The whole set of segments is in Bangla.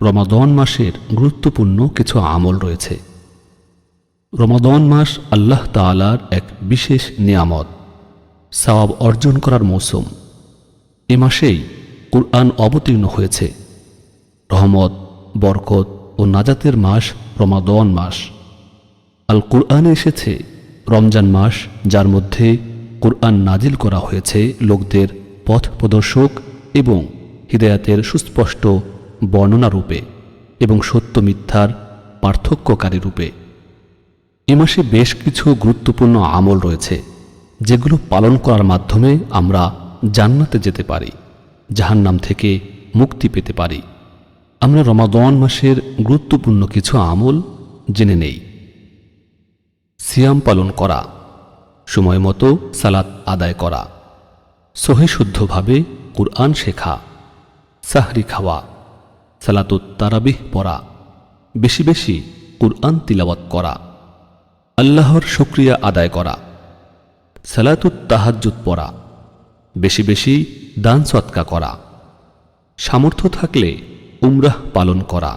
রমাদান মাসের গুরুত্বপূর্ণ কিছু আমল রয়েছে। রমাদান মাস আল্লাহ তাআলার এক বিশেষ নিয়ামত, সওয়াব অর্জন করার মৌসুম। এ মাসেই কুরআন অবতীর্ণ হয়েছে। রহমত, বরকত ও নাজাতের মাস রমাদান মাস। আল কুরআনে এসেছে রমজান মাস, যার মধ্যে কুরআন নাজিল করা হয়েছে লোকদের পথ প্রদর্শক এবং হিদায়াতের সুস্পষ্ট বর্ণনা রূপে এবং সত্য মিথ্যার পার্থক্যকারী রূপে। এ মাসে বেশ কিছু গুরুত্বপূর্ণ আমল রয়েছে, যেগুলো পালন করার মাধ্যমে আমরা জান্নাতে যেতে পারি, জাহান্নাম থেকে মুক্তি পেতে পারি। আমরা রমাদান মাসের গুরুত্বপূর্ণ কিছু আমল জেনে নেই। সিয়াম পালন করা, সময় মতো সালাত আদায় করা, সহিশুদ্ধভাবে কুরআন শেখা, সাহরি খাওয়া, সালাতুত তারাবিহ পড়া, বেশি বেশি কুরআন তিলাওয়াত করা, আল্লাহর শুকরিয়া আদায় করা, সালাতুত তাহাজ্জুদ পড়া, বেশি বেশি দান সদকা করা, সামর্থ্য থাকলে উমরাহ পালন করা,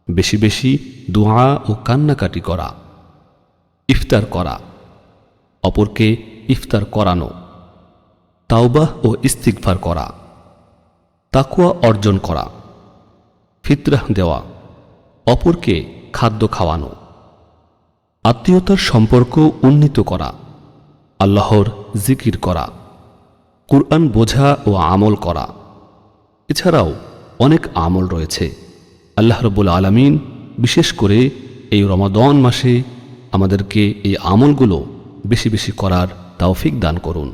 বেশি বেশি দোয়া ও কান্নাকাটি করা, ইফতার করা, অপরকে ইফতার করানো, তাওবাহ ও ইস্তিগফার করা, তাকওয়া অর্জন করা, ফিতরাহ দেওয়া, অপরকে খাদ্য খাওয়ানো, আত্মীয়তার সম্পর্ক উন্নীত করা, আল্লাহর জিকির করা, কুরআন বোঝা ও আমল করা। এছাড়াও অনেক আমল রয়েছে। আল্লাহ রাব্বুল আলামিন বিশেষ করে এই রমাদান মাসে আমাদেরকে এই আমলগুলো বেশি বেশি করার তৌফিক দান করুন।